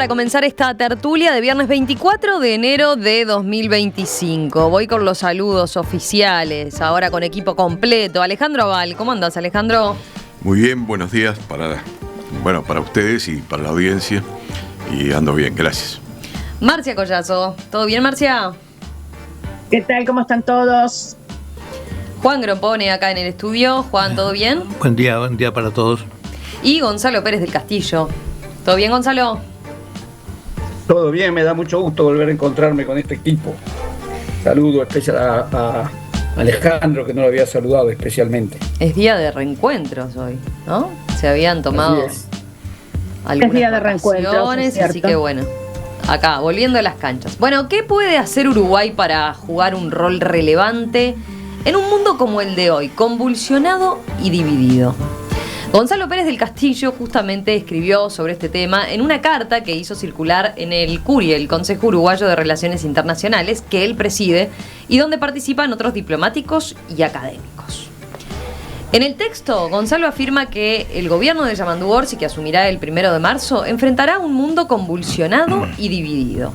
para comenzar esta tertulia de viernes 24 de enero de 2025. Voy con los saludos oficiales, ahora con equipo completo. Alejandro Aval, ¿cómo andás, Alejandro? Muy bien, buenos días para ustedes y para la audiencia. Y ando bien, gracias. Marcia Collazo, ¿todo bien, Marcia? ¿Qué tal? ¿Cómo están todos? Juan Grompone acá en el estudio. Juan, ¿todo bien? Buen día para todos. Y Gonzalo Pérez del Castillo. ¿Todo bien, Gonzalo? Todo bien, me da mucho gusto volver a encontrarme con este equipo. Saludo especial a Alejandro, que no lo había saludado especialmente. Es día de reencuentros hoy, ¿no? Se habían tomado algunas día de reencuentros, es así que bueno, acá, volviendo a las canchas. Bueno, ¿qué puede hacer Uruguay para jugar un rol relevante en un mundo como el de hoy, convulsionado y dividido? Gonzalo Pérez del Castillo justamente escribió sobre este tema en una carta que hizo circular en el CURI, el Consejo Uruguayo de Relaciones Internacionales, que él preside y donde participan otros diplomáticos y académicos. En el texto, Gonzalo afirma que el gobierno de Yamandu Orsi, que asumirá el 1 de marzo, enfrentará un mundo convulsionado y dividido.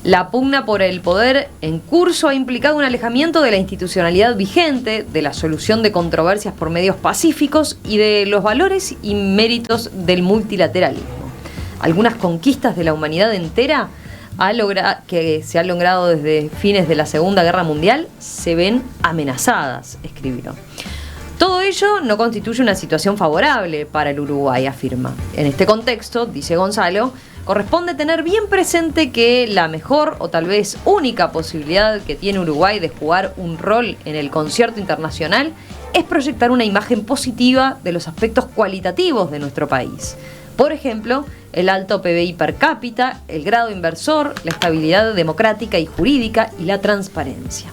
La pugna por el poder en curso ha implicado un alejamiento de la institucionalidad vigente, de la solución de controversias por medios pacíficos y de los valores y méritos del multilateralismo. Algunas conquistas de la humanidad entera que se han logrado desde fines de la Segunda Guerra Mundial se ven amenazadas, escribió. Todo ello no constituye una situación favorable para el Uruguay, afirma. En este contexto, dice Gonzalo, corresponde tener bien presente que la mejor o tal vez única posibilidad que tiene Uruguay de jugar un rol en el concierto internacional es proyectar una imagen positiva de los aspectos cualitativos de nuestro país. Por ejemplo, el alto PBI per cápita, el grado inversor, la estabilidad democrática y jurídica y la transparencia.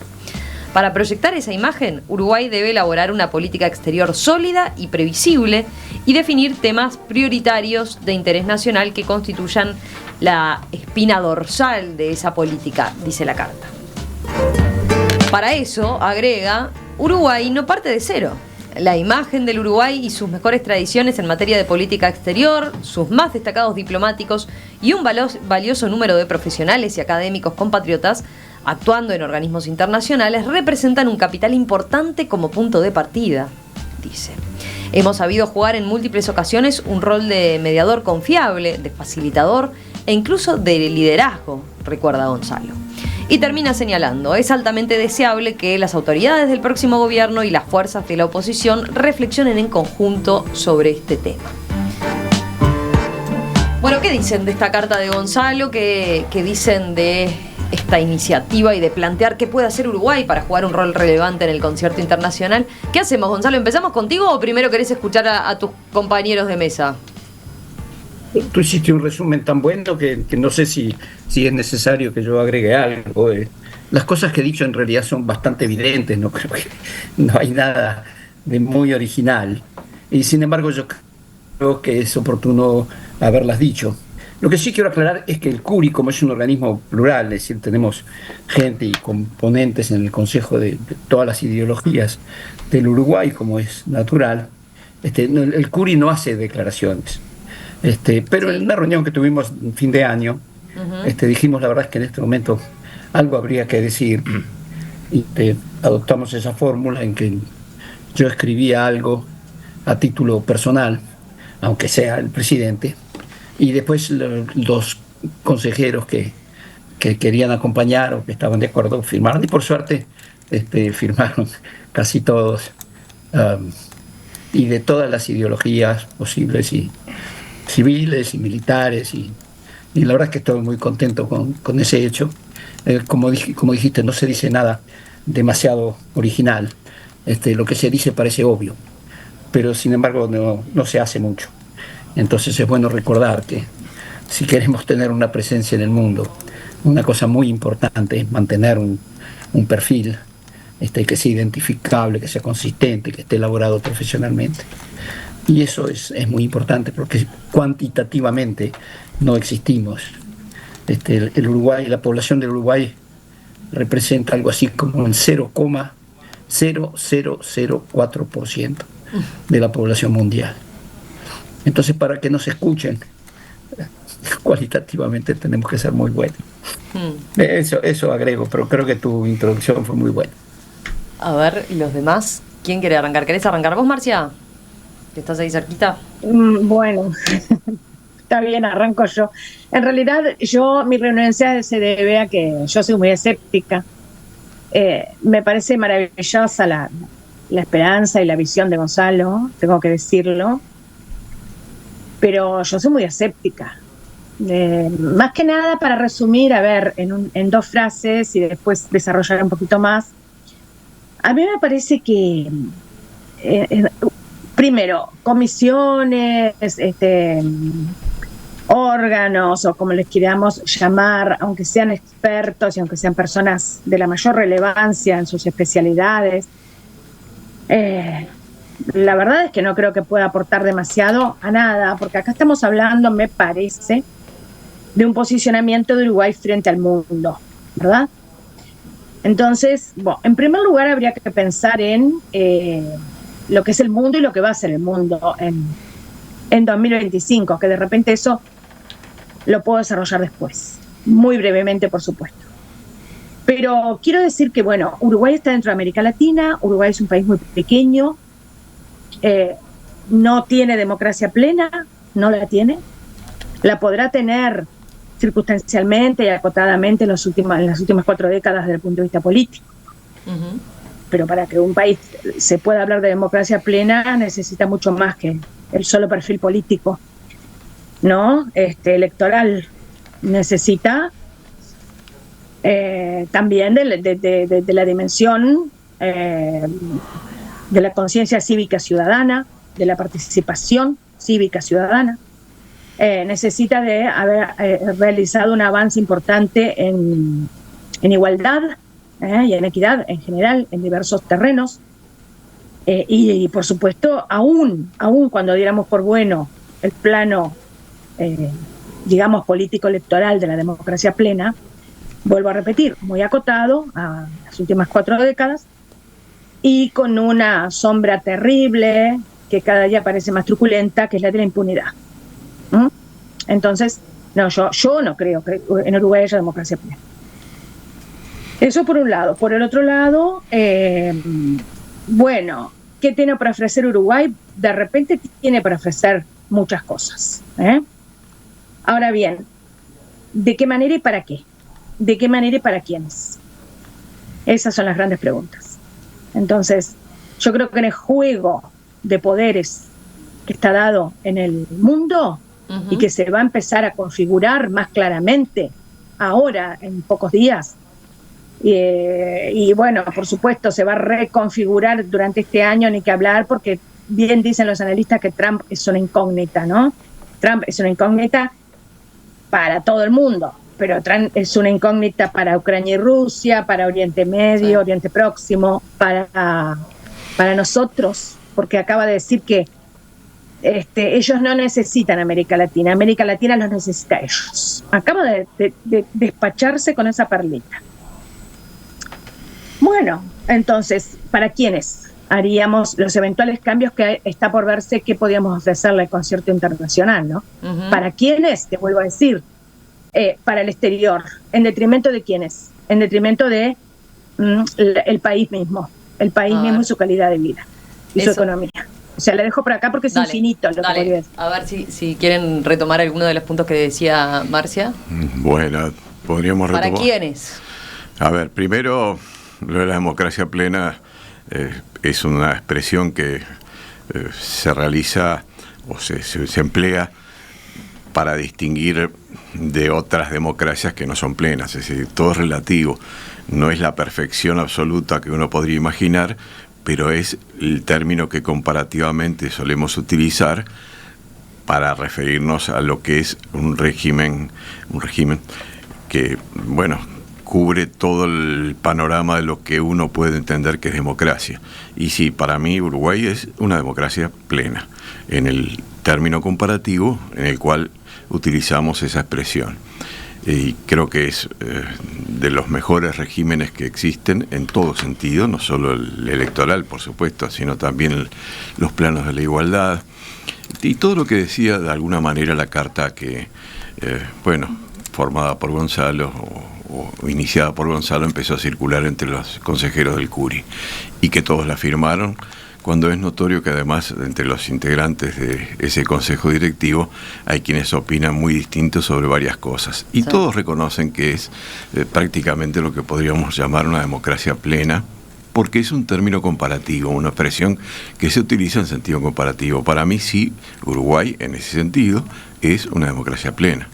Para proyectar esa imagen, Uruguay debe elaborar una política exterior sólida y previsible y definir temas prioritarios de interés nacional que constituyan la espina dorsal de esa política, dice la carta. Para eso, agrega, Uruguay no parte de cero. La imagen del Uruguay y sus mejores tradiciones en materia de política exterior, sus más destacados diplomáticos y un valioso número de profesionales y académicos compatriotas actuando en organismos internacionales representan un capital importante como punto de partida, dice. Hemos sabido jugar en múltiples ocasiones un rol de mediador confiable, de facilitador e incluso de liderazgo, recuerda Gonzalo. Y termina señalando, es altamente deseable que las autoridades del próximo gobierno y las fuerzas de la oposición reflexionen en conjunto sobre este tema. Bueno, ¿qué dicen de esta carta de Gonzalo? ¿Qué dicen de esta iniciativa y de plantear qué puede hacer Uruguay para jugar un rol relevante en el concierto internacional? ¿Qué hacemos, Gonzalo? ¿Empezamos contigo o primero querés escuchar a tus compañeros de mesa? Tú hiciste un resumen tan bueno que no sé si es necesario que yo agregue algo. Las cosas que he dicho en realidad son bastante evidentes, no creo que no hay nada de muy original. Y sin embargo yo creo que es oportuno haberlas dicho. Lo que sí quiero aclarar es que el CURI, como es un organismo plural, es decir, tenemos gente y componentes en el Consejo de todas las ideologías del Uruguay, como es natural, el CURI no hace declaraciones. Pero en una reunión que tuvimos en fin de año, dijimos la verdad es que en este momento algo habría que decir. Y adoptamos esa fórmula en que yo escribía algo a título personal, aunque sea el presidente, y después los consejeros que querían acompañar o que estaban de acuerdo firmaron, y por suerte firmaron casi todos, y de todas las ideologías posibles y civiles y militares, y la verdad es que estoy muy contento con ese hecho. Como dijiste, no se dice nada demasiado original. Lo que se dice parece obvio, pero sin embargo no se hace mucho. Entonces es bueno recordar que si queremos tener una presencia en el mundo, una cosa muy importante es mantener un perfil que sea identificable, que sea consistente, que esté elaborado profesionalmente. Y eso es muy importante porque cuantitativamente no existimos. El Uruguay, la población del Uruguay representa algo así como el 0,0004% de la población mundial. Entonces, para que nos escuchen, cualitativamente tenemos que ser muy buenos. Eso agrego, pero creo que tu introducción fue muy buena. A ver, ¿y los demás? ¿Quién quiere arrancar? ¿Querés arrancar vos, Marcia? ¿Que estás ahí cerquita? Bueno, está bien, arranco yo. En realidad, mi renuncia se debe a que yo soy muy escéptica. Me parece maravillosa la esperanza y la visión de Gonzalo, tengo que decirlo, pero yo soy muy escéptica. Más que nada, para resumir, a ver, en 2 frases y después desarrollar un poquito más, a mí me parece que, primero, comisiones, órganos o como les queramos llamar, aunque sean expertos y aunque sean personas de la mayor relevancia en sus especialidades, la verdad es que no creo que pueda aportar demasiado a nada, porque acá estamos hablando, me parece, de un posicionamiento de Uruguay frente al mundo, ¿verdad? Entonces, bueno, en primer lugar habría que pensar en lo que es el mundo y lo que va a ser el mundo en 2025, que de repente eso lo puedo desarrollar después, muy brevemente, por supuesto. Pero quiero decir que, bueno, Uruguay está dentro de América Latina, Uruguay es un país muy pequeño, no tiene democracia plena, no la tiene, la podrá tener circunstancialmente y acotadamente en las últimas 4 décadas desde el punto de vista político. Uh-huh. Pero para que un país se pueda hablar de democracia plena necesita mucho más que el solo perfil político, ¿no? Electoral. Necesita también de la dimensión de la conciencia cívica ciudadana, de la participación cívica ciudadana. Necesita de haber realizado un avance importante en igualdad y en equidad en general, en diversos terrenos. Y por supuesto, aún cuando diéramos por bueno el plano, digamos, político-electoral de la democracia plena, vuelvo a repetir, muy acotado a las últimas 4 décadas y con una sombra terrible que cada día parece más truculenta, que es la de la impunidad. Entonces, no, yo no creo que en Uruguay haya democracia plena. Eso por un lado. Por el otro lado, bueno, ¿qué tiene para ofrecer Uruguay? De repente tiene para ofrecer muchas cosas. Ahora bien, ¿de qué manera y para qué? ¿De qué manera y para quiénes? Esas son las grandes preguntas. Entonces, yo creo que en el juego de poderes que está dado en el mundo, uh-huh, y que se va a empezar a configurar más claramente ahora, en pocos días, y bueno, por supuesto, se va a reconfigurar durante este año, ni que hablar, porque bien dicen los analistas que Trump es una incógnita, ¿no? Trump es una incógnita para todo el mundo, pero Trump es una incógnita para Ucrania y Rusia, para Oriente Medio, sí, Oriente Próximo, para nosotros, porque acaba de decir que ellos no necesitan América Latina los necesita a ellos. Acaba de despacharse con esa perlita. Bueno, entonces, ¿para quiénes haríamos los eventuales cambios que está por verse que podíamos ofrecerle al concierto internacional, ¿no? Uh-huh. ¿Para quiénes? Te vuelvo a decir, para el exterior. ¿En detrimento de quiénes? En detrimento de el país mismo. El país mismo y su calidad de vida y su economía. O sea, le dejo por acá porque es infinito lo que podría decir. A ver si quieren retomar alguno de los puntos que decía Marcia. Bueno, podríamos retomar. ¿Para quiénes? A ver, primero, lo de la democracia plena es una expresión que se realiza o se emplea para distinguir de otras democracias que no son plenas. Es decir, todo es relativo. No es la perfección absoluta que uno podría imaginar, pero es el término que comparativamente solemos utilizar para referirnos a lo que es un régimen que, bueno, cubre todo el panorama de lo que uno puede entender que es democracia. Y sí, para mí Uruguay es una democracia plena, en el término comparativo en el cual utilizamos esa expresión. Y creo que es de los mejores regímenes que existen en todo sentido, no solo el electoral, por supuesto, sino también los planos de la igualdad y todo lo que decía de alguna manera la carta que bueno, formada por Gonzalo o iniciada por Gonzalo, empezó a circular entre los consejeros del CURI y que todos la firmaron, cuando es notorio que además entre los integrantes de ese consejo directivo hay quienes opinan muy distintos sobre varias cosas y todos reconocen que es prácticamente lo que podríamos llamar una democracia plena, porque es un término comparativo, una expresión que se utiliza en sentido comparativo. Para mí sí, Uruguay en ese sentido es una democracia plena.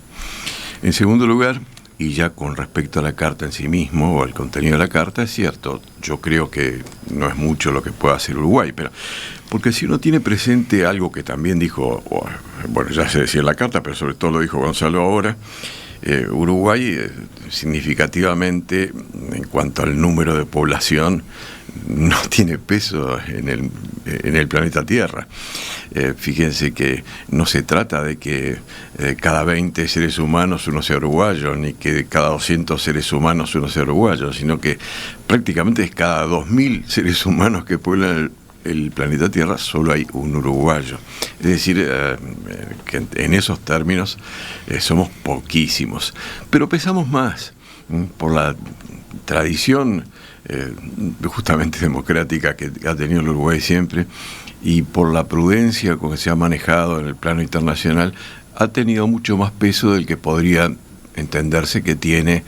En segundo lugar, y ya con respecto a la carta en sí mismo o al contenido de la carta, es cierto, yo creo que no es mucho lo que pueda hacer Uruguay, pero porque si uno tiene presente algo que también dijo, bueno, ya se decía en la carta, pero sobre todo lo dijo Gonzalo ahora, Uruguay significativamente en cuanto al número de población no tiene peso en el planeta Tierra. Fíjense que no se trata de que cada 20 seres humanos uno sea uruguayo, ni que cada 200 seres humanos uno sea uruguayo, sino que prácticamente es cada 2000 seres humanos que pueblan el planeta Tierra, solo hay un uruguayo. Es decir, que en esos términos somos poquísimos, pero pesamos más por la tradición justamente democrática que ha tenido el Uruguay siempre, y por la prudencia con que se ha manejado en el plano internacional, ha tenido mucho más peso del que podría entenderse que tiene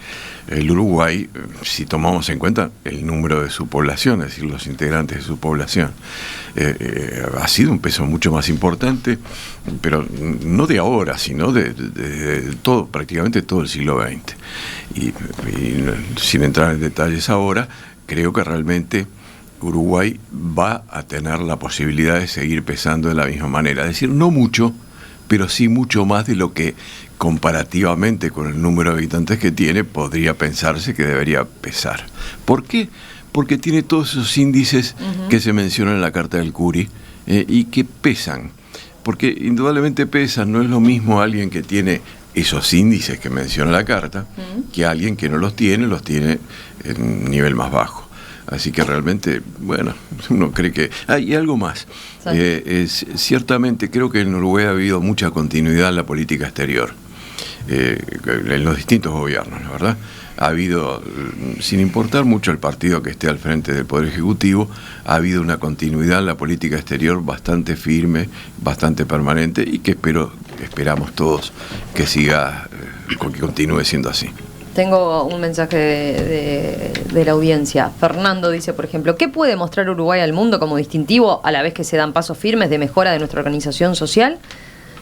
el Uruguay si tomamos en cuenta el número de su población, es decir, los integrantes de su población. Ha sido un peso mucho más importante, pero no de ahora, sino de todo, prácticamente todo el siglo XX. Y sin entrar en detalles ahora, creo que realmente Uruguay va a tener la posibilidad de seguir pesando de la misma manera. Es decir, no mucho, pero sí mucho más de lo que comparativamente con el número de habitantes que tiene podría pensarse que debería pesar. ¿Por qué? Porque tiene todos esos índices que se mencionan en la carta del CURI y que pesan. Porque indudablemente pesan, no es lo mismo alguien que tiene esos índices que menciona la carta que alguien que no los tiene en un nivel más bajo. Así que realmente, bueno, uno cree que... y algo más. Ciertamente creo que en Uruguay ha habido mucha continuidad en la política exterior, en los distintos gobiernos, la verdad. Ha habido, sin importar mucho el partido que esté al frente del Poder Ejecutivo, ha habido una continuidad en la política exterior bastante firme, bastante permanente, y que esperamos todos que siga, que continúe siendo así. Tengo un mensaje de la audiencia. Fernando dice, por ejemplo, ¿qué puede mostrar Uruguay al mundo como distintivo a la vez que se dan pasos firmes de mejora de nuestra organización social?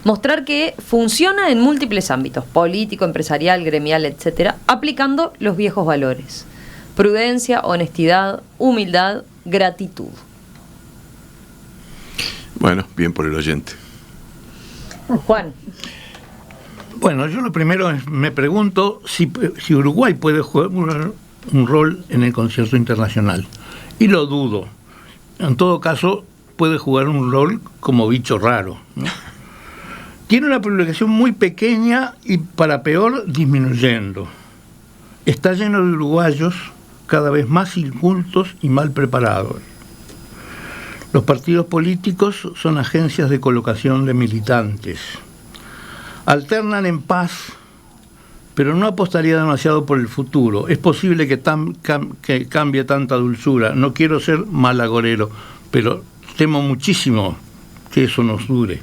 Mostrar que funciona en múltiples ámbitos, político, empresarial, gremial, etcétera, aplicando los viejos valores: prudencia, honestidad, humildad, gratitud. Bueno, bien por el oyente. Juan. Bueno, yo lo primero me pregunto si Uruguay puede jugar un rol en el concierto internacional. Y lo dudo. En todo caso, puede jugar un rol como bicho raro, ¿no? Tiene una población muy pequeña y, para peor, disminuyendo. Está lleno de uruguayos cada vez más incultos y mal preparados. Los partidos políticos son agencias de colocación de militantes. Alternan en paz, pero no apostaría demasiado por el futuro. Es posible que cambie tanta dulzura. No quiero ser malagorero, pero temo muchísimo que eso nos dure.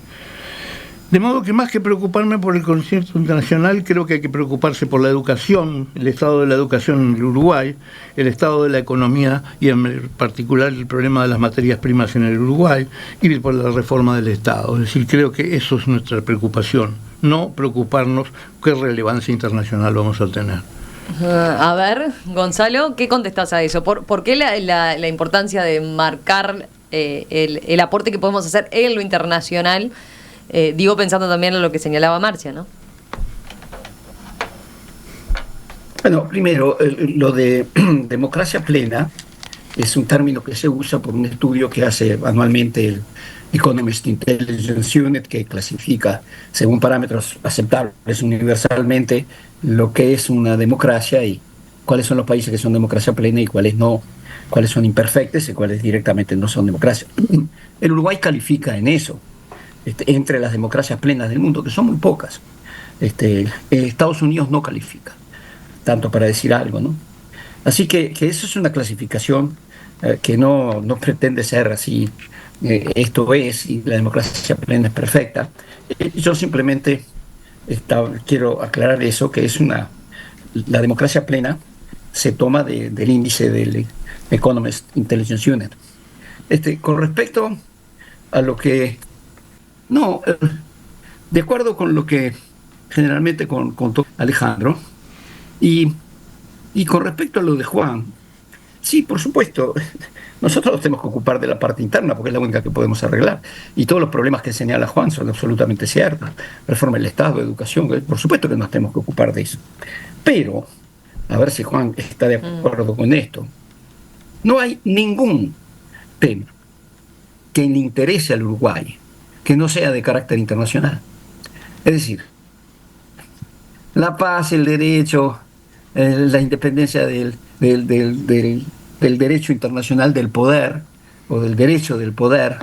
De modo que más que preocuparme por el concierto internacional, creo que hay que preocuparse por la educación, el estado de la educación en el Uruguay, el estado de la economía y en particular el problema de las materias primas en el Uruguay y por la reforma del Estado. Es decir, creo que eso es nuestra preocupación, no preocuparnos qué relevancia internacional vamos a tener. A ver, Gonzalo, ¿qué contestás a eso? ¿Por qué la importancia de marcar el aporte que podemos hacer en lo internacional? Digo, pensando también en lo que señalaba Marcia, ¿no? Bueno, primero, lo de democracia plena es un término que se usa por un estudio que hace anualmente el Economist Intelligence Unit, que clasifica según parámetros aceptables universalmente lo que es una democracia y cuáles son los países que son democracia plena y cuáles no, cuáles son imperfectos y cuáles directamente no son democracia. El Uruguay califica en eso, entre las democracias plenas del mundo, que son muy pocas. Estados Unidos no califica, tanto para decir algo, ¿no? Así que eso es una clasificación que no pretende ser así, esto es, y la democracia plena es perfecta. Yo simplemente quiero aclarar eso, que la democracia plena se toma del índice del Economist Intelligence Unit. Con respecto a lo que... No, de acuerdo con lo que generalmente contó Alejandro, y con respecto a lo de Juan, sí, por supuesto, nosotros nos tenemos que ocupar de la parte interna porque es la única que podemos arreglar. Y todos los problemas que señala Juan son absolutamente ciertos. Reforma del Estado, educación, por supuesto que nos tenemos que ocupar de eso. Pero, a ver si Juan está de acuerdo con esto, no hay ningún tema que le interese al Uruguay que no sea de carácter internacional. Es decir, la paz, el derecho, la independencia del derecho internacional del poder, o del derecho del poder,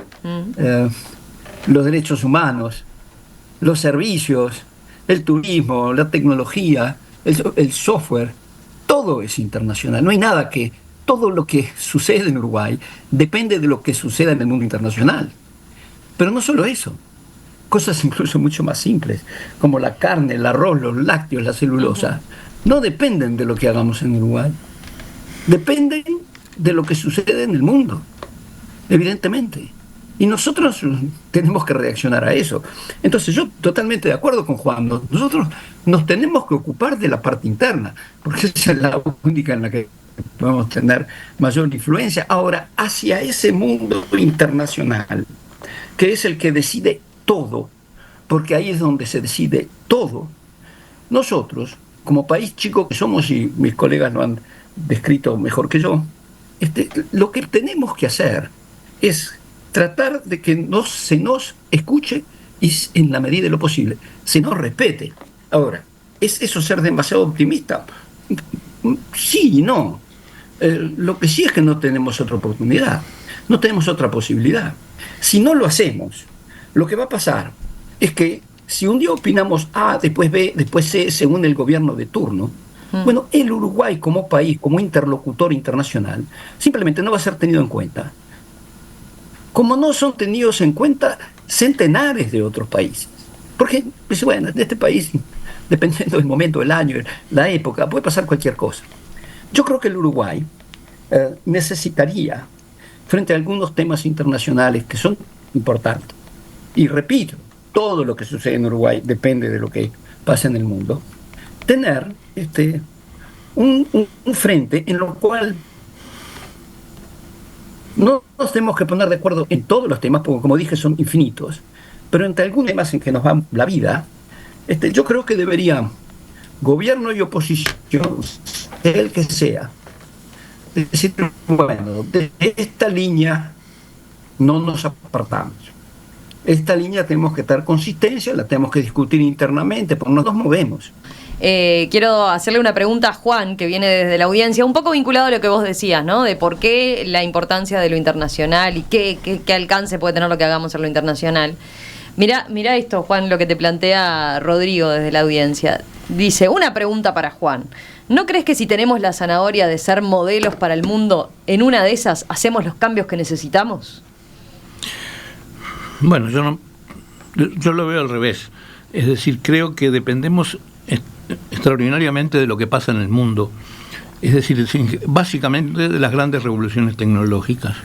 los derechos humanos, los servicios, el turismo, la tecnología, el software, todo es internacional. No hay nada todo lo que sucede en Uruguay depende de lo que suceda en el mundo internacional. Pero no solo eso, cosas incluso mucho más simples, como la carne, el arroz, los lácteos, la celulosa, no dependen de lo que hagamos en Uruguay. Dependen de lo que sucede en el mundo, evidentemente. Y nosotros tenemos que reaccionar a eso. Entonces yo totalmente de acuerdo con Juan. Nosotros nos tenemos que ocupar de la parte interna, porque esa es la única en la que podemos tener mayor influencia. Ahora, hacia ese mundo internacional, que es el que decide todo, porque ahí es donde se decide todo, nosotros, como país chico que somos, y mis colegas lo han descrito mejor que yo, lo que tenemos que hacer es tratar de que se nos escuche y, en la medida de lo posible, se nos respete. Ahora, ¿es eso ser demasiado optimista? Sí y no. Lo que sí es que no tenemos otra oportunidad, no tenemos otra posibilidad. Si no lo hacemos, lo que va a pasar es que si un día opinamos A, después B, después C, según el gobierno de turno, bueno, el Uruguay como país, como interlocutor internacional, simplemente no va a ser tenido en cuenta. Como no son tenidos en cuenta centenares de otros países. Porque, pues, bueno, en este país, dependiendo del momento del año, la época, puede pasar cualquier cosa. Yo creo que el Uruguay necesitaría, frente a algunos temas internacionales que son importantes, y repito, todo lo que sucede en Uruguay depende de lo que pasa en el mundo, tener un frente en lo cual no nos tenemos que poner de acuerdo en todos los temas, porque como dije son infinitos, pero entre algunos temas en que nos va la vida, yo creo que debería gobierno y oposición, el que sea, decir, bueno, de esta línea no nos apartamos. Esta línea tenemos que dar consistencia, la tenemos que discutir internamente, porque no nos movemos. Quiero hacerle una pregunta a Juan, que viene desde la audiencia, un poco vinculado a lo que vos decías, ¿no? De por qué la importancia de lo internacional y qué alcance puede tener lo que hagamos en lo internacional. Mirá esto, Juan, lo que te plantea Rodrigo desde la audiencia. Dice, una pregunta para Juan. ¿No crees que si tenemos la zanahoria de ser modelos para el mundo, en una de esas hacemos los cambios que necesitamos? Bueno, yo lo veo al revés. Es decir, creo que dependemos extraordinariamente de lo que pasa en el mundo. Es decir, básicamente de las grandes revoluciones tecnológicas.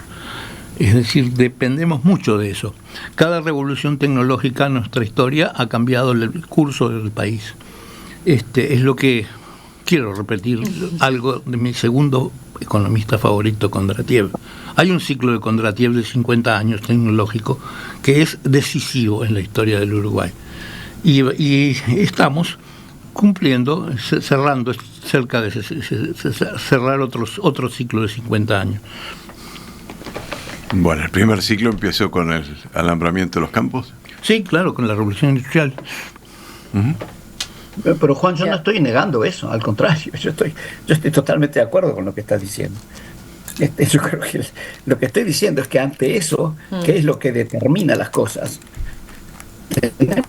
Es decir, dependemos mucho de eso. Cada revolución tecnológica en nuestra historia ha cambiado el curso del país. Es lo que quiero repetir, algo de mi segundo economista favorito, Kondratiev. Hay un ciclo de Kondratiev de 50 años tecnológico que es decisivo en la historia del Uruguay. Y estamos cumpliendo, cerrando, cerca de cerrar otro ciclo de 50 años. Bueno, el primer ciclo empezó con el alambramiento de los campos. Sí, claro, con la revolución industrial. Pero Juan, yo no estoy negando eso, al contrario, yo estoy totalmente de acuerdo con lo que estás diciendo. Yo creo que lo que estoy diciendo es que ante eso, ¿qué es lo que determina las cosas? Tenemos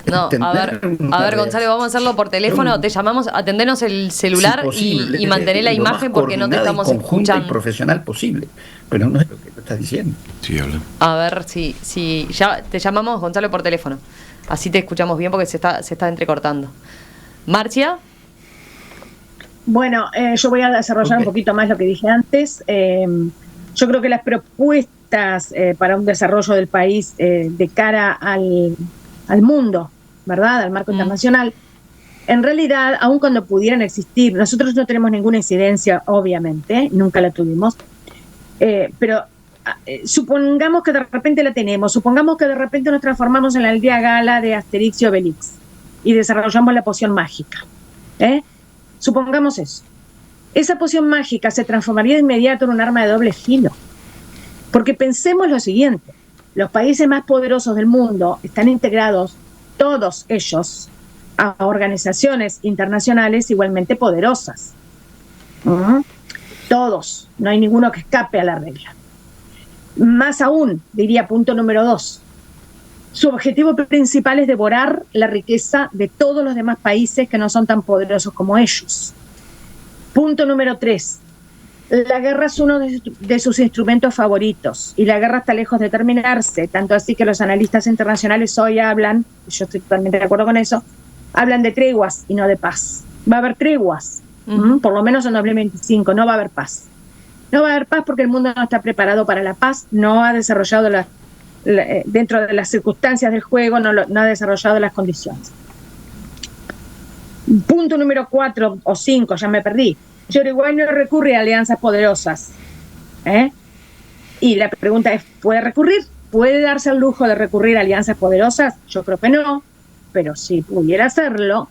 que No, a ver, Gonzalo, vamos a hacerlo por teléfono. Te llamamos, atendenos el celular y mantener la imagen porque no te estamos escuchando. Y profesional posible, pero no es lo que tú estás diciendo. Sí, habla. A ver si ya te llamamos, Gonzalo, por teléfono. Así te escuchamos bien porque se está entrecortando. Marcia. Bueno, yo voy a desarrollar un poquito más lo que dije antes. Yo creo que las propuestas para un desarrollo del país de cara al mundo, ¿verdad? Al marco internacional, en realidad, aun cuando pudieran existir, nosotros no tenemos ninguna incidencia, obviamente, nunca la tuvimos, pero supongamos que de repente la tenemos, supongamos que de repente nos transformamos en la aldea gala de Asterix y Obelix y desarrollamos la poción mágica. Supongamos eso. Esa poción mágica se transformaría de inmediato en un arma de doble filo. Porque pensemos lo siguiente, los países más poderosos del mundo están integrados, todos ellos, a organizaciones internacionales igualmente poderosas. Todos, no hay ninguno que escape a la regla. Más aún, diría punto número 2, su objetivo principal es devorar la riqueza de todos los demás países que no son tan poderosos como ellos. Punto número 3. La guerra es uno de sus instrumentos favoritos y la guerra está lejos de terminarse, tanto así que los analistas internacionales hoy hablan, yo estoy totalmente de acuerdo con eso, hablan de treguas y no de paz. Va a haber treguas, por lo menos en 2025, no va a haber paz. No va a haber paz porque el mundo no está preparado para la paz, no ha desarrollado dentro de las circunstancias del juego, no ha desarrollado las condiciones. Punto número 4 o 5, ya me perdí. Uruguay no recurre a alianzas poderosas. Y la pregunta es, ¿puede recurrir? ¿Puede darse el lujo de recurrir a alianzas poderosas? Yo creo que no, pero si pudiera hacerlo,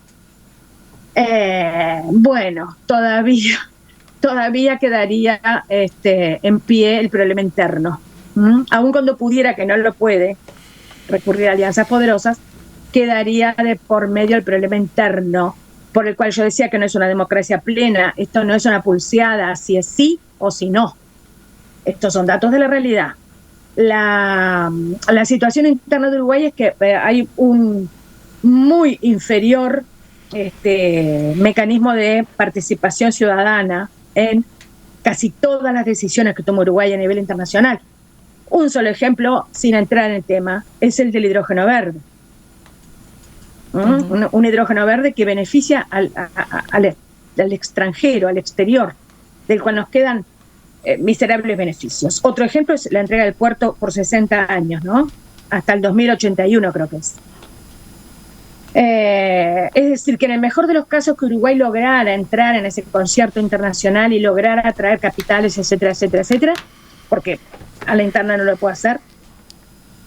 bueno, todavía quedaría en pie el problema interno. Aun cuando pudiera, que no lo puede, recurrir a alianzas poderosas, quedaría de por medio el problema interno, por el cual yo decía que no es una democracia plena, esto no es una pulseada, si es sí o si no. Estos son datos de la realidad. La situación interna de Uruguay es que hay un muy inferior mecanismo de participación ciudadana en casi todas las decisiones que toma Uruguay a nivel internacional. Un solo ejemplo, sin entrar en el tema, es el del hidrógeno verde. Un hidrógeno verde que beneficia al extranjero, al exterior, del cual nos quedan miserables beneficios. Otro ejemplo es la entrega del puerto por 60 años, ¿no? Hasta el 2081 creo que es. Es decir, que en el mejor de los casos que Uruguay lograra entrar en ese concierto internacional y lograra atraer capitales, etcétera, etcétera, etcétera, porque a la interna no lo puede hacer,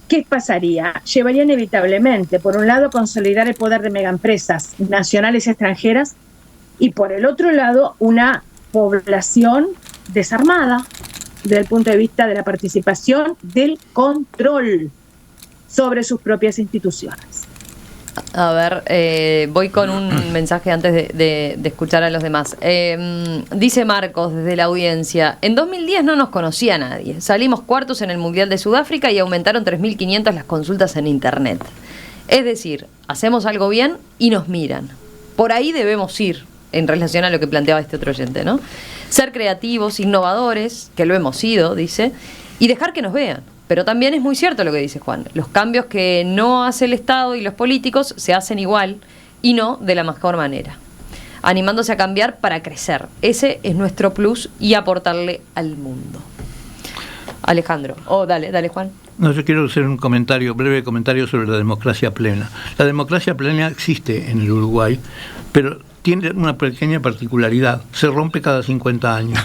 ¿qué pasaría? Llevaría inevitablemente, por un lado, consolidar el poder de megaempresas nacionales y extranjeras, y por el otro lado, una población desarmada desde el punto de vista de la participación del control sobre sus propias instituciones. A ver, voy con un mensaje antes de escuchar a los demás. Dice Marcos desde la audiencia, en 2010 no nos conocía nadie. Salimos cuartos en el Mundial de Sudáfrica y aumentaron 3.500 las consultas en Internet. Es decir, hacemos algo bien y nos miran. Por ahí debemos ir, en relación a lo que planteaba este otro oyente, ¿no? Ser creativos, innovadores, que lo hemos sido, dice, y dejar que nos vean. Pero también es muy cierto lo que dice Juan. Los cambios que no hace el Estado y los políticos se hacen igual y no de la mejor manera. Animándose a cambiar para crecer. Ese es nuestro plus y aportarle al mundo. Alejandro. Dale Juan. No, yo quiero hacer un breve comentario sobre la democracia plena. La democracia plena existe en el Uruguay, pero tiene una pequeña particularidad. Se rompe cada 50 años.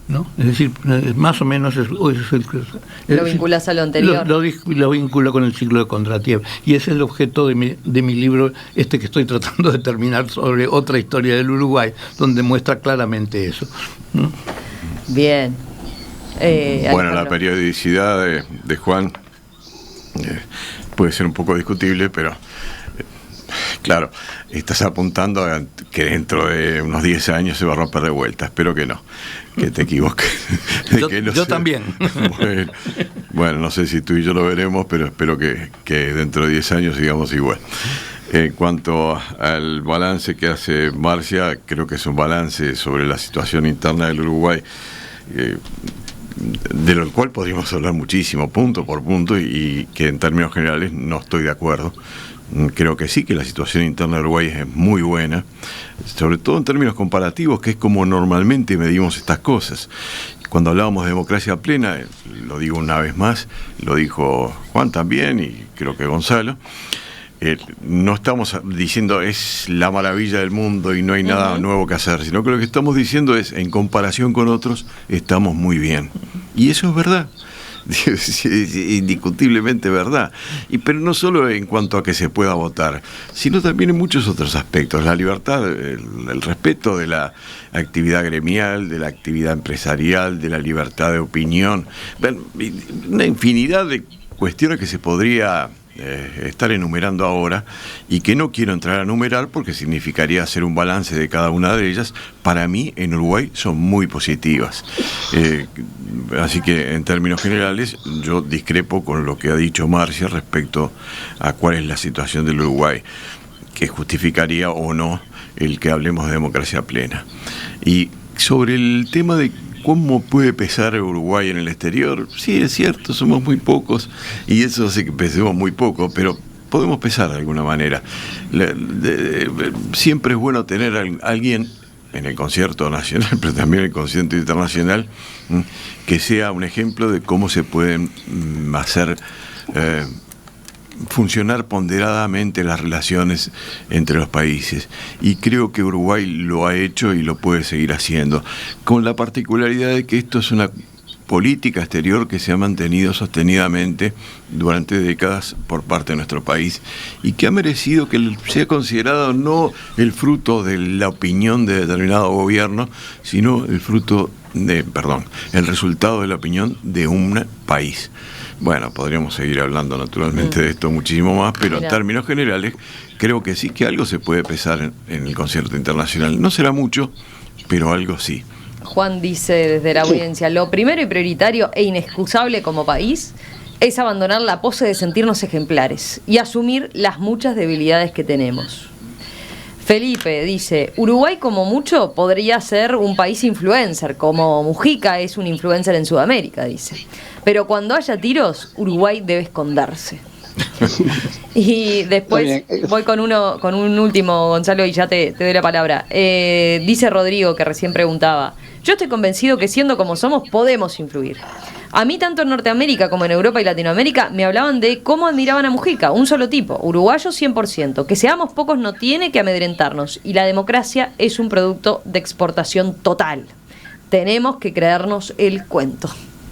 ¿No? Es decir, más o menos lo vinculas a lo anterior. Lo vinculo con el ciclo de Kondratiev. Y ese es el objeto de mi libro, que estoy tratando de terminar, sobre otra historia del Uruguay, donde muestra claramente eso. ¿No? Bien. Bueno, la periodicidad de Juan puede ser un poco discutible, pero claro, estás apuntando a que dentro de unos 10 años se va a romper de vuelta. Espero que no, que te equivoques. Yo también. Bueno, no sé si tú y yo lo veremos, pero espero que dentro de 10 años sigamos igual. En cuanto al balance que hace Marcia, creo que es un balance sobre la situación interna del Uruguay, de lo cual podríamos hablar muchísimo, punto por punto, y que en términos generales no estoy de acuerdo. Creo que sí, que la situación interna de Uruguay es muy buena, sobre todo en términos comparativos, que es como normalmente medimos estas cosas. Cuando hablábamos de democracia plena, lo digo una vez más, lo dijo Juan también y creo que Gonzalo, no estamos diciendo es la maravilla del mundo y no hay nada nuevo que hacer, sino que lo que estamos diciendo es, en comparación con otros, estamos muy bien. Y eso es verdad. Es indiscutiblemente verdad, pero no solo en cuanto a que se pueda votar, sino también en muchos otros aspectos: la libertad, el respeto de la actividad gremial, de la actividad empresarial, de la libertad de opinión, una infinidad de cuestiones que se podría estar enumerando ahora y que no quiero entrar a enumerar porque significaría hacer un balance de cada una de ellas. Para mí en Uruguay son muy positivas, así que en términos generales yo discrepo con lo que ha dicho Marcia respecto a cuál es la situación del Uruguay, que justificaría o no el que hablemos de democracia plena. Y sobre el tema de ¿cómo puede pesar Uruguay en el exterior? Sí, es cierto, somos muy pocos y eso hace que pesemos muy poco, pero podemos pesar de alguna manera. Siempre es bueno tener a alguien en el concierto nacional, pero también en el concierto internacional, que sea un ejemplo de cómo se pueden hacer funcionar ponderadamente las relaciones entre los países, y creo que Uruguay lo ha hecho y lo puede seguir haciendo, con la particularidad de que esto es una política exterior que se ha mantenido sostenidamente durante décadas por parte de nuestro país y que ha merecido que sea considerado no el fruto de la opinión de determinado gobierno, sino el resultado de la opinión de un país. Bueno, podríamos seguir hablando naturalmente de esto muchísimo más, pero en términos generales creo que sí, que algo se puede pesar en el concierto internacional. No será mucho, pero algo sí. Juan dice desde la audiencia: lo primero y prioritario e inexcusable como país es abandonar la pose de sentirnos ejemplares y asumir las muchas debilidades que tenemos. Felipe dice: Uruguay como mucho podría ser un país influencer, como Mujica es un influencer en Sudamérica, dice. Pero cuando haya tiros, Uruguay debe esconderse. Y después voy con un último, Gonzalo, y ya te doy la palabra. Dice Rodrigo, que recién preguntaba: yo estoy convencido que siendo como somos podemos influir. A mí, tanto en Norteamérica como en Europa y Latinoamérica, me hablaban de cómo admiraban a Mujica, un solo tipo, uruguayo 100%, que seamos pocos no tiene que amedrentarnos, y la democracia es un producto de exportación total. Tenemos que creernos el cuento.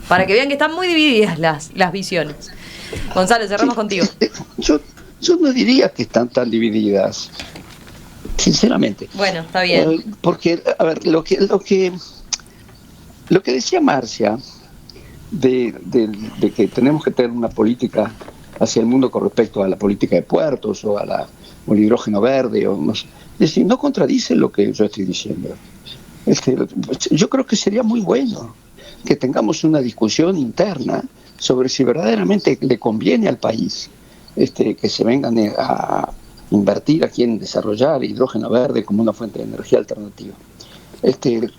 Para que vean que están muy divididas las visiones. Gonzalo, cerramos contigo. Yo no diría que están tan divididas, sinceramente. Bueno, está bien. Porque, a ver, lo que decía Marcia, de que tenemos que tener una política hacia el mundo con respecto a la política de puertos o al hidrógeno verde, o no sé, es decir, no contradice lo que yo estoy diciendo. Yo creo que sería muy bueno que tengamos una discusión interna sobre si verdaderamente le conviene al país que se vengan a invertir aquí en desarrollar hidrógeno verde como una fuente de energía alternativa.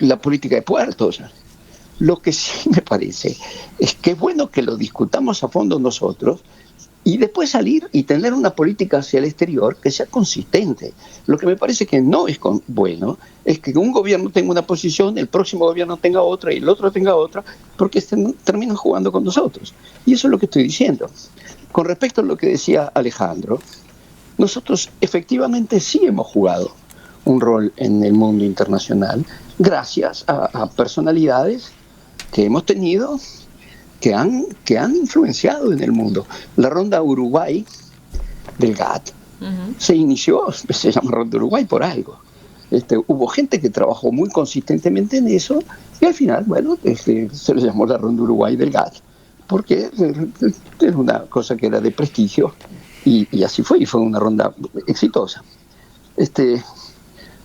La política de puertos. Lo que sí me parece es que es bueno que lo discutamos a fondo nosotros y después salir y tener una política hacia el exterior que sea consistente. Lo que me parece que no es bueno es que un gobierno tenga una posición, el próximo gobierno tenga otra y el otro tenga otra, porque terminan jugando con nosotros. Y eso es lo que estoy diciendo. Con respecto a lo que decía Alejandro, nosotros efectivamente sí hemos jugado un rol en el mundo internacional gracias a personalidades que hemos tenido que han influenciado en el mundo. La ronda Uruguay del GATT se inició, se llama ronda Uruguay por algo. Hubo gente que trabajó muy consistentemente en eso y al final, bueno, se le llamó la ronda Uruguay del GATT porque era una cosa que era de prestigio y así fue, y fue una ronda exitosa.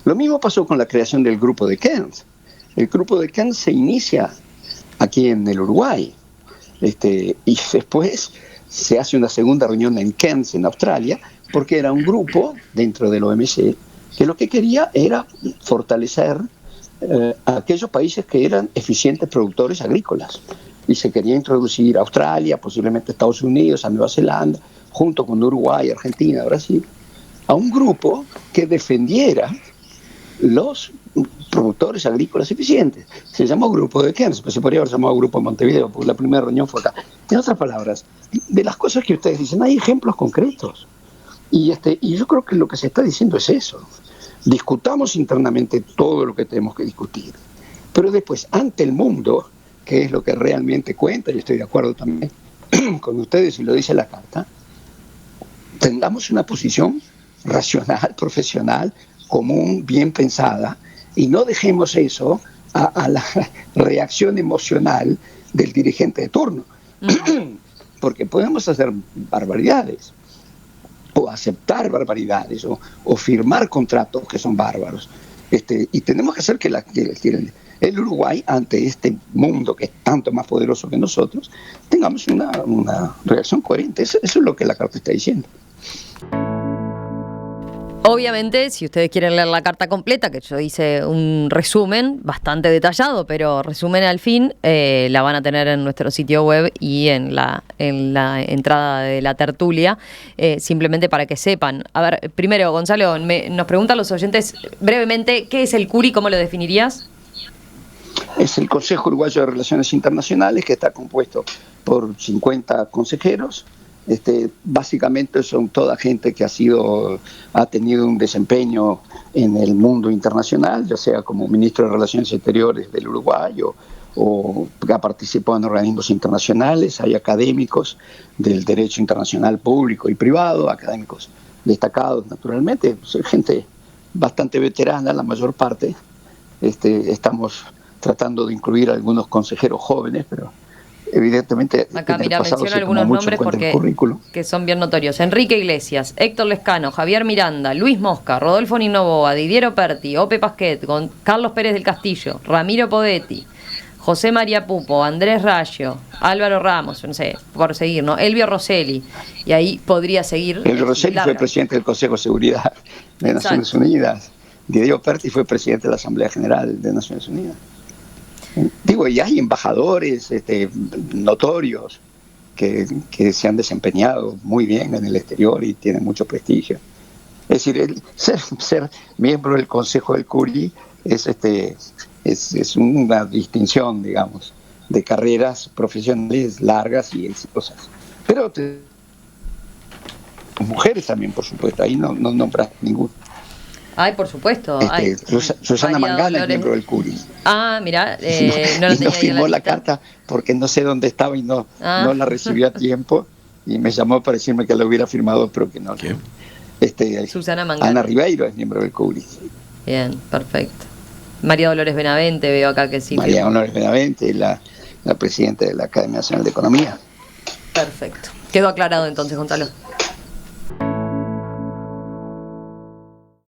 Lo mismo pasó con la creación del grupo de Kent. El grupo de Kent se inicia aquí en el Uruguay. Y después se hace una segunda reunión en Cairns, en Australia, porque era un grupo dentro del OMC que lo que quería era fortalecer a aquellos países que eran eficientes productores agrícolas. Y se quería introducir a Australia, posiblemente Estados Unidos, a Nueva Zelanda, junto con Uruguay, Argentina, Brasil, a un grupo que defendiera los productores agrícolas eficientes. Se llamó Grupo de Keynes, pues se podría haber llamado Grupo Montevideo, porque la primera reunión fue acá. En otras palabras, de las cosas que ustedes dicen, hay ejemplos concretos. Y yo creo que lo que se está diciendo es eso. Discutamos internamente todo lo que tenemos que discutir, pero después, ante el mundo, que es lo que realmente cuenta, y estoy de acuerdo también con ustedes, y lo dice la carta, tengamos una posición racional, profesional, común, bien pensada, y no dejemos eso a la reacción emocional del dirigente de turno. Porque podemos hacer barbaridades, o aceptar barbaridades, o firmar contratos que son bárbaros. Y tenemos que hacer que el Uruguay, ante este mundo que es tanto más poderoso que nosotros, tengamos una reacción coherente. Eso es lo que la carta está diciendo. Obviamente, si ustedes quieren leer la carta completa, que yo hice un resumen bastante detallado, pero resumen al fin, la van a tener en nuestro sitio web y en la entrada de la tertulia, simplemente para que sepan. A ver, primero, Gonzalo, nos preguntan los oyentes brevemente, ¿qué es el CURI? ¿Cómo lo definirías? Es el Consejo Uruguayo de Relaciones Internacionales, que está compuesto por 50 consejeros. Básicamente son toda gente que ha tenido un desempeño en el mundo internacional, ya sea como ministro de Relaciones Exteriores del Uruguay o que ha participado en organismos internacionales. Hay académicos del derecho internacional público y privado, académicos destacados naturalmente, gente bastante veterana, la mayor parte. Estamos tratando de incluir a algunos consejeros jóvenes, pero evidentemente acá, mira, menciona algunos nombres porque que son bien notorios. Enrique Iglesias, Héctor Lescano, Javier Miranda, Luis Mosca, Rodolfo Ninoboa, Didier Operti, Ope Pasquet, Carlos Pérez del Castillo, Ramiro Podetti, José María Pupo, Andrés Rayo, Álvaro Ramos, no sé, por seguir, ¿no? Elvio Rosselli, y ahí podría seguir. Elvio Rosselli fue presidente del Consejo de Seguridad de Naciones Unidas. Didier Operti fue presidente de la Asamblea General de Naciones Unidas. Digo, y hay embajadores notorios que se han desempeñado muy bien en el exterior y tienen mucho prestigio. Es decir, ser miembro del Consejo del CURI es una distinción, digamos, de carreras profesionales largas y exitosas. Pero mujeres también, por supuesto, ahí no nombras ninguna. Ay, por supuesto. Susana Mangana es miembro del CURI. Ah, mira, no firmó la carta porque no sé dónde estaba y no la recibió a tiempo, y me llamó para decirme que la hubiera firmado, pero que no. ¿Quién? Susana Mangana. Ana Ribeiro es miembro del CURI. Bien, perfecto. María Dolores Benavente, veo acá que sí. María Dolores Benavente, la presidenta de la Academia Nacional de Economía. Perfecto. Quedó aclarado entonces, Gonzalo.